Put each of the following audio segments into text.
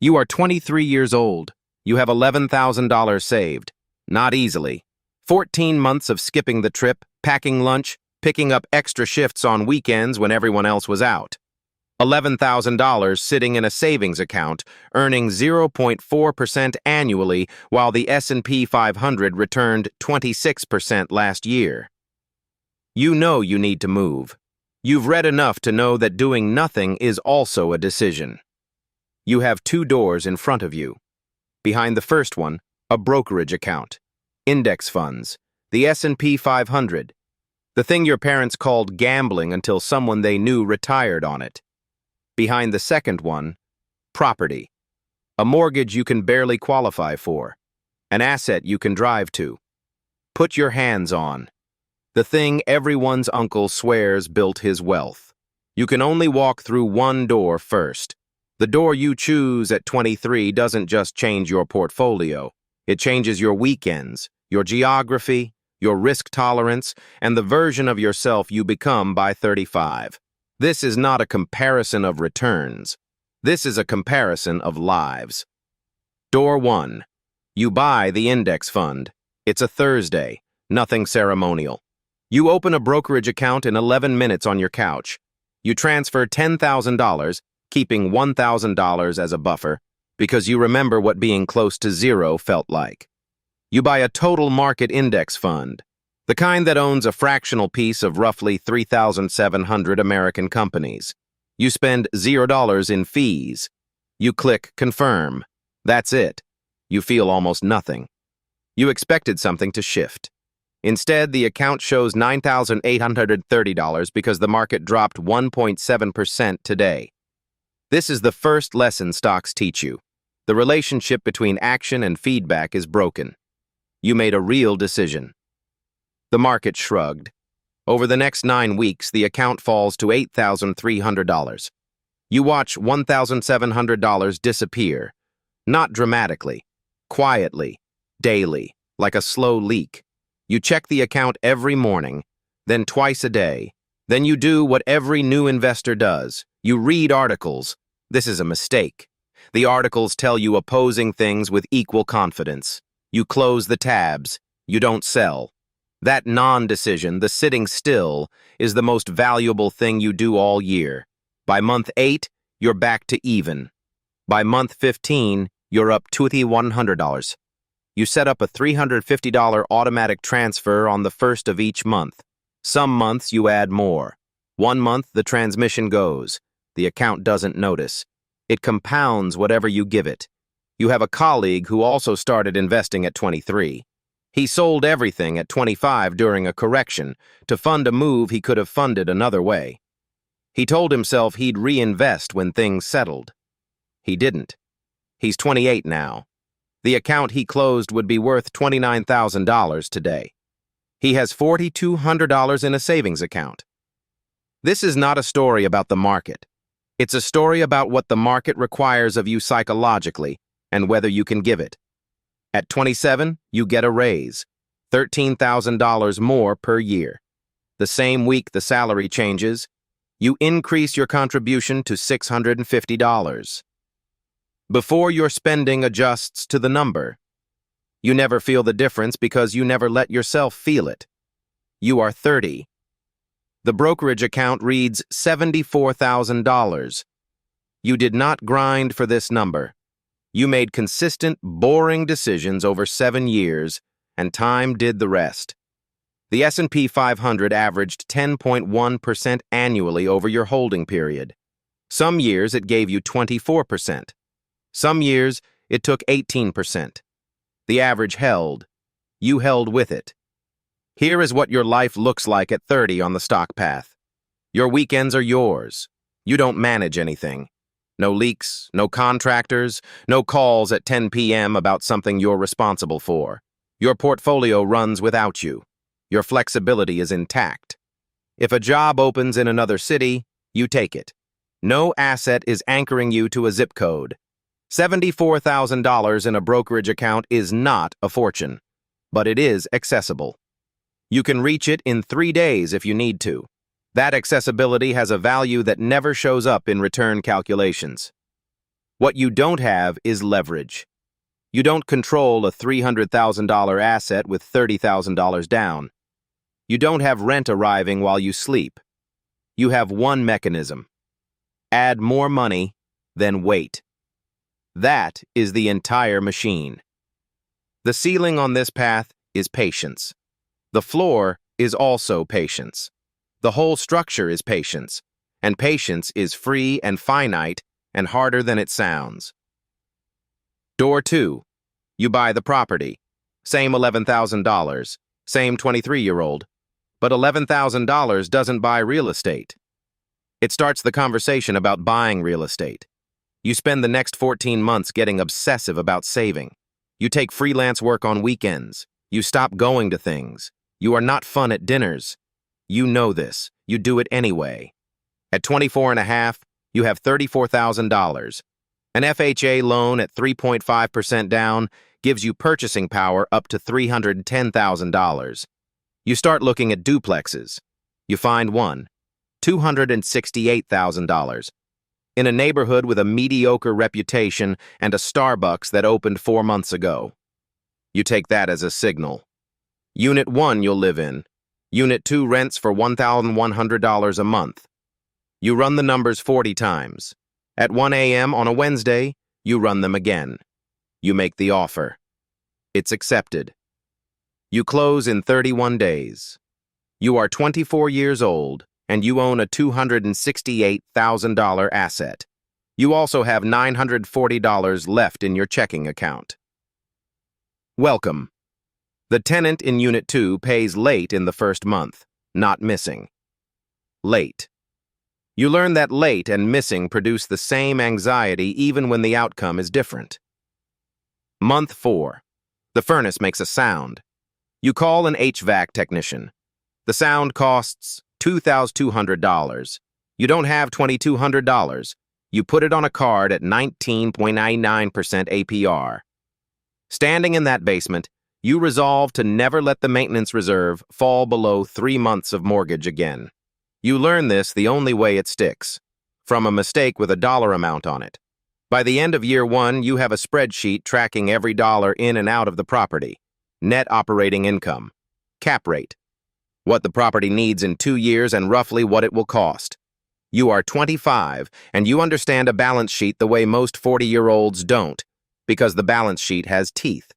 You are 23 years old. You have $11,000 saved. Not easily. 14 months of skipping the trip, packing lunch, picking up extra shifts on weekends when everyone else was out. $11,000 sitting in a savings account, earning 0.4% annually while the S&P 500 returned 26% last year. You know you need to move. You've read enough to know that doing nothing is also a decision. You have two doors in front of you. Behind the first one, a brokerage account, index funds, the S&P 500, the thing your parents called gambling until someone they knew retired on it. Behind the second one, property, a mortgage you can barely qualify for, an asset you can drive to. Put your hands on. The thing everyone's uncle swears built his wealth. You can only walk through one door first. The door you choose at 23 doesn't just change your portfolio. It changes your weekends, your geography, your risk tolerance, and the version of yourself you become by 35. This is not a comparison of returns. This is a comparison of lives. Door 1. You buy the index fund. It's a Thursday, nothing ceremonial. You open a brokerage account in 11 minutes on your couch. You transfer $10,000, keeping $1,000 as a buffer, because you remember what being close to zero felt like. You buy a total market index fund, the kind that owns a fractional piece of roughly 3,700 American companies. You spend $0 in fees. You click confirm. That's it. You feel almost nothing. You expected something to shift. Instead, the account shows $9,830 because the market dropped 1.7% today. This is the first lesson stocks teach you. The relationship between action and feedback is broken. You made a real decision. The market shrugged. Over the next 9 weeks, the account falls to $8,300. You watch $1,700 disappear. Not dramatically, quietly, daily, like a slow leak. You check the account every morning, then twice a day. Then you do what every new investor does. You read articles. This is a mistake. The articles tell you opposing things with equal confidence. You close the tabs. You don't sell. That non-decision, the sitting still, is the most valuable thing you do all year. By month 8, you're back to even. By month 15, you're up $2,100. You set up a $350 automatic transfer on the first of each month. Some months you add more. One month the transmission goes. The account doesn't notice. It compounds whatever you give it. You have a colleague who also started investing at 23. He sold everything at 25 during a correction to fund a move he could have funded another way. He told himself he'd reinvest when things settled. He didn't. He's 28 now. The account he closed would be worth $29,000 today. He has $4,200 in a savings account. This is not a story about the market. It's a story about what the market requires of you psychologically and whether you can give it. At 27, you get a raise, $13,000 more per year. The same week the salary changes, you increase your contribution to $650. Before your spending adjusts to the number. You never feel the difference because you never let yourself feel it. You are 30. The brokerage account reads $74,000. You did not grind for this number. You made consistent, boring decisions over 7 years, and time did the rest. The S&P 500 averaged 10.1% annually over your holding period. Some years it gave you 24%. Some years it took 18%. The average held. You held with it. Here is what your life looks like at 30 on the stock path. Your weekends are yours. You don't manage anything. No leaks, no contractors, no calls at 10 p.m. about something you're responsible for. Your portfolio runs without you. Your flexibility is intact. If a job opens in another city, you take it. No asset is anchoring you to a zip code. $74,000 in a brokerage account is not a fortune, but it is accessible. You can reach it in 3 days if you need to. That accessibility has a value that never shows up in return calculations. What you don't have is leverage. You don't control a $300,000 asset with $30,000 down. You don't have rent arriving while you sleep. You have one mechanism. Add more money, then wait. That is the entire machine. The ceiling on this path is patience. The floor is also patience. The whole structure is patience, and patience is free and finite and harder than it sounds. Door 2. You buy the property. Same $11,000, same 23-year-old. But $11,000 doesn't buy real estate. It starts the conversation about buying real estate. You spend the next 14 months getting obsessive about saving. You take freelance work on weekends. You stop going to things. You are not fun at dinners. You know this. You do it anyway. At 24 and a half, you have $34,000. An FHA loan at 3.5% down gives you purchasing power up to $310,000. You start looking at duplexes. You find one, $268,000, in a neighborhood with a mediocre reputation and a Starbucks that opened 4 months ago. You take that as a signal. Unit 1 you'll live in. Unit 2 rents for $1,100 a month. You run the numbers 40 times. At 1 a.m. on a Wednesday, you run them again. You make the offer. It's accepted. You close in 31 days. You are 24 years old, and you own a $268,000 asset. You also have $940 left in your checking account. Welcome. The tenant in Unit 2 pays late in the first month, not missing. Late. You learn that late and missing produce the same anxiety even when the outcome is different. Month 4. The furnace makes a sound. You call an HVAC technician. The sound costs $2,200. You don't have $2,200. You put it on a card at 19.99% APR. Standing in that basement, you resolve to never let the maintenance reserve fall below 3 months of mortgage again. You learn this the only way it sticks, from a mistake with a dollar amount on it. By the end of year 1, you have a spreadsheet tracking every dollar in and out of the property. Net operating income, cap rate, what the property needs in 2 years and roughly what it will cost. You are 25 and you understand a balance sheet the way most 40-year-olds don't, because the balance sheet has teeth.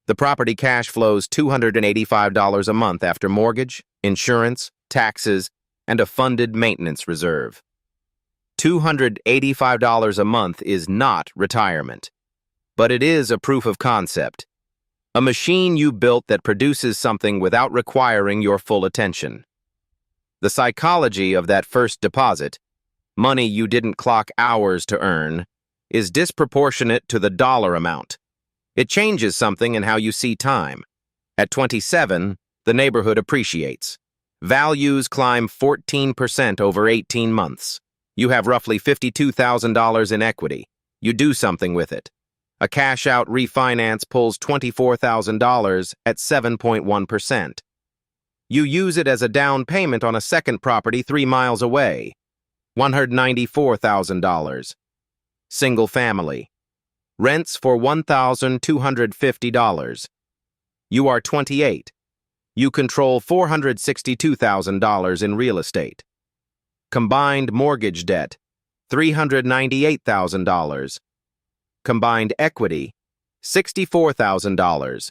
The property cash flows $285 a month after mortgage, insurance, taxes, and a funded maintenance reserve. $285 a month is not retirement, but it is a proof of concept. A machine you built that produces something without requiring your full attention. The psychology of that first deposit, money you didn't clock hours to earn, is disproportionate to the dollar amount. It changes something in how you see time. At 27, the neighborhood appreciates. Values climb 14% over 18 months. You have roughly $52,000 in equity. You do something with it. A cash-out refinance pulls $24,000 at 7.1%. You use it as a down payment on a second property 3 miles away. $194,000. Single family. Rents for $1,250. You are 28. You control $462,000 in real estate. Combined mortgage debt, $398,000. Combined equity, $64,000.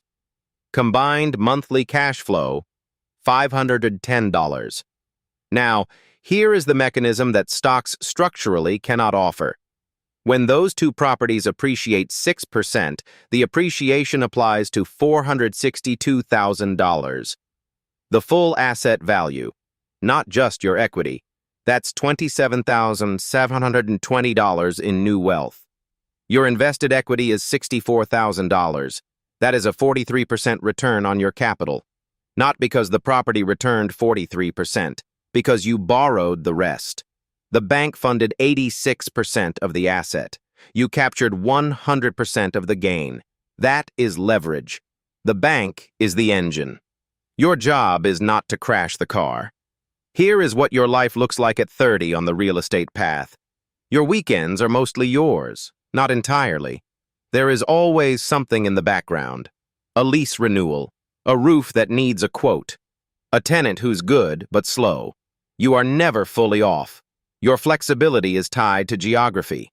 Combined monthly cash flow, $510. Now, here is the mechanism that stocks structurally cannot offer. When those two properties appreciate 6%, the appreciation applies to $462,000. The full asset value, not just your equity. That's $27,720 in new wealth. Your invested equity is $64,000. That is a 43% return on your capital. Not because the property returned 43%, because you borrowed the rest. The bank funded 86% of the asset. You captured 100% of the gain. That is leverage. The bank is the engine. Your job is not to crash the car. Here is what your life looks like at 30 on the real estate path. Your weekends are mostly yours. Not entirely. There is always something in the background. A lease renewal, a roof that needs a quote, a tenant who's good but slow. You are never fully off. Your flexibility is tied to geography.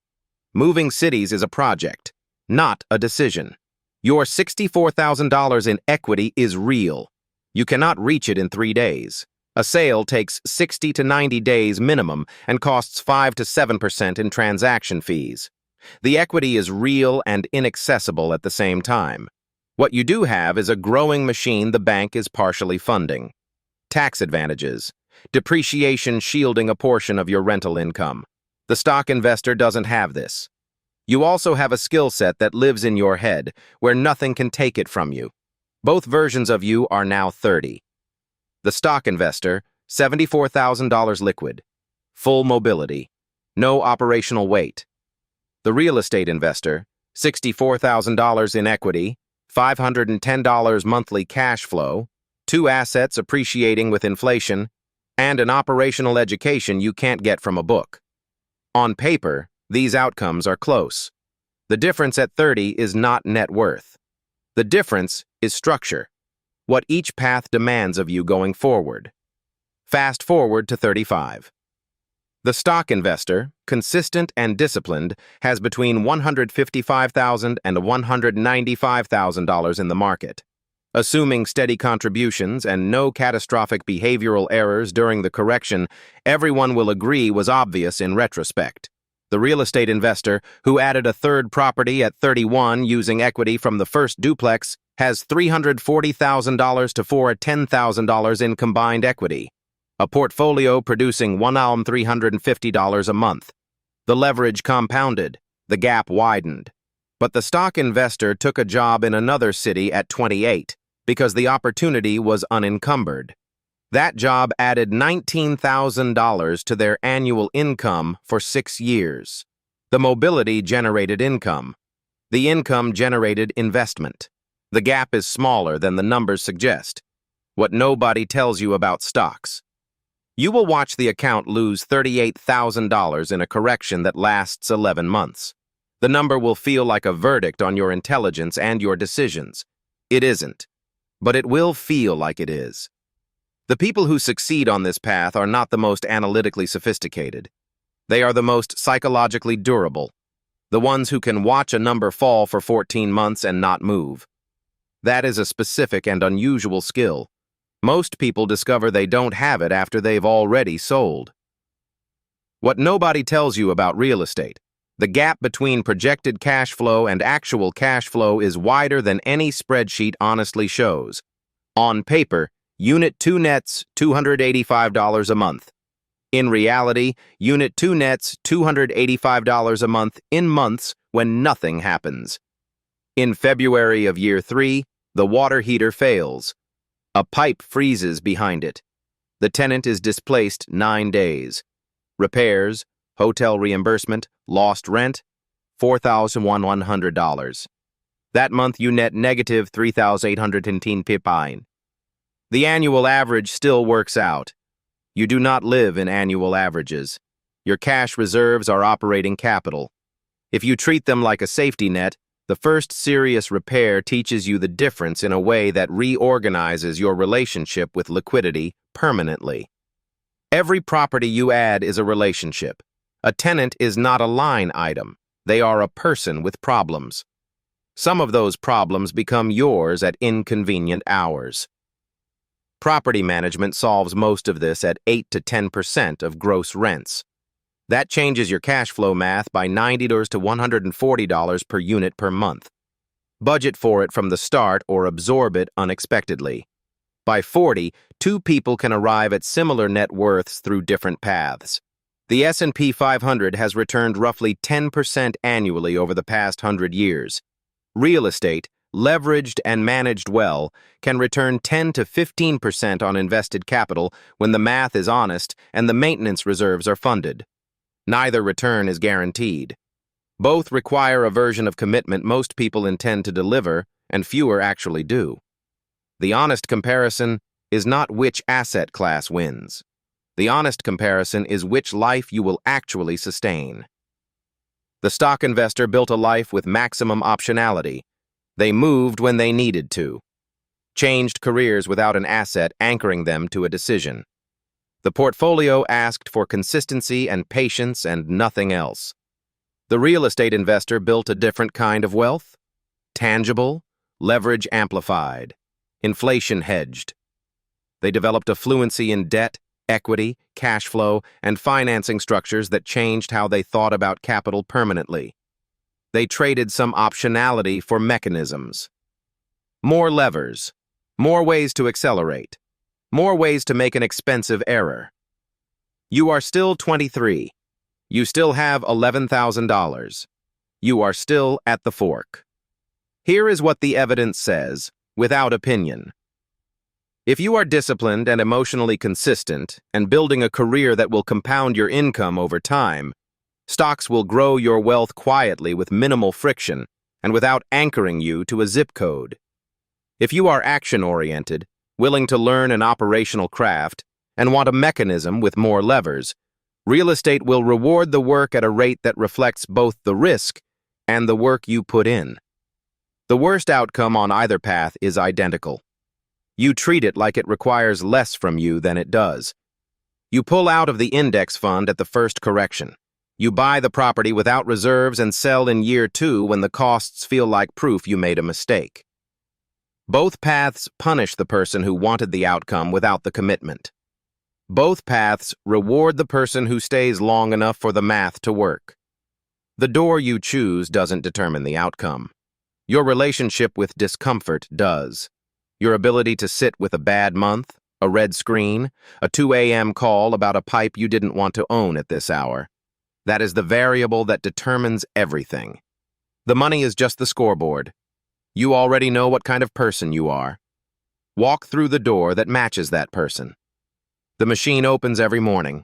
Moving cities is a project, not a decision. Your $64,000 in equity is real. You cannot reach it in 3 days. A sale takes 60 to 90 days minimum and costs 5 to 7% in transaction fees. The equity is real and inaccessible at the same time. What you do have is a growing machine the bank is partially funding. Tax advantages. Depreciation shielding a portion of your rental income. The stock investor doesn't have this. You also have a skill set that lives in your head, where nothing can take it from you. Both versions of you are now 30. The stock investor, $74,000 liquid. Full mobility. No operational weight. The real estate investor, $64,000 in equity, $510 monthly cash flow, 2 assets appreciating with inflation, and an operational education you can't get from a book. On paper, these outcomes are close. The difference at 30 is not net worth. The difference is structure, what each path demands of you going forward. Fast forward to 35. The stock investor, consistent and disciplined, has between $155,000 and $195,000 in the market. Assuming steady contributions and no catastrophic behavioral errors during the correction, everyone will agree was obvious in retrospect. The real estate investor, who added a third property at 31 using equity from the first duplex, has $340,000 to $410,000 in combined equity. A portfolio producing $1,350 a month. The leverage compounded, the gap widened. But the stock investor took a job in another city at 28 because the opportunity was unencumbered. That job added $19,000 to their annual income for 6 years. The mobility generated income. The income generated investment. The gap is smaller than the numbers suggest. What nobody tells you about stocks. You will watch the account lose $38,000 in a correction that lasts 11 months. The number will feel like a verdict on your intelligence and your decisions. It isn't, but it will feel like it is. The people who succeed on this path are not the most analytically sophisticated. They are the most psychologically durable, the ones who can watch a number fall for 14 months and not move. That is a specific and unusual skill. Most people discover they don't have it after they've already sold. What nobody tells you about real estate, the gap between projected cash flow and actual cash flow is wider than any spreadsheet honestly shows. On paper, Unit 2 nets $285 a month. In reality, Unit 2 nets $285 a month in months when nothing happens. In February of year 3, the water heater fails. A pipe freezes behind it. The tenant is displaced 9 days. Repairs, hotel reimbursement, lost rent, $4,100. That month you net negative $3,810. The annual average still works out. You do not live in annual averages. Your cash reserves are operating capital. If you treat them like a safety net, the first serious repair teaches you the difference in a way that reorganizes your relationship with liquidity permanently. Every property you add is a relationship. A tenant is not a line item. They are a person with problems. Some of those problems become yours at inconvenient hours. Property management solves most of this at 8 to 10% of gross rents. That changes your cash flow math by $90 to $140 per unit per month. Budget for it from the start or absorb it unexpectedly. By 40, 2 people can arrive at similar net worths through different paths. The S&P 500 has returned roughly 10% annually over the past 100 years. Real estate, leveraged and managed well, can return 10 to 15% on invested capital when the math is honest and the maintenance reserves are funded. Neither return is guaranteed. Both require a version of commitment most people intend to deliver, and fewer actually do. The honest comparison is not which asset class wins. The honest comparison is which life you will actually sustain. The stock investor built a life with maximum optionality. They moved when they needed to. Changed careers without an asset anchoring them to a decision. The portfolio asked for consistency and patience and nothing else. The real estate investor built a different kind of wealth. Tangible, leverage amplified, inflation hedged. They developed a fluency in debt, equity, cash flow, and financing structures that changed how they thought about capital permanently. They traded some optionality for mechanisms. More levers, more ways to accelerate, more ways to make an expensive error. You are still 23. You still have $11,000. You are still at the fork. Here is what the evidence says, without opinion. If you are disciplined and emotionally consistent and building a career that will compound your income over time, stocks will grow your wealth quietly with minimal friction and without anchoring you to a zip code. If you are action-oriented, willing to learn an operational craft, and want a mechanism with more levers, real estate will reward the work at a rate that reflects both the risk and the work you put in. The worst outcome on either path is identical. You treat it like it requires less from you than it does. You pull out of the index fund at the first correction. You buy the property without reserves and sell in year 2 when the costs feel like proof you made a mistake. Both paths punish the person who wanted the outcome without the commitment. Both paths reward the person who stays long enough for the math to work. The door you choose doesn't determine the outcome. Your relationship with discomfort does. Your ability to sit with a bad month, a red screen, a 2 a.m. call about a pipe you didn't want to own at this hour. That is the variable that determines everything. The money is just the scoreboard. You already know what kind of person you are. Walk through the door that matches that person. The machine opens every morning.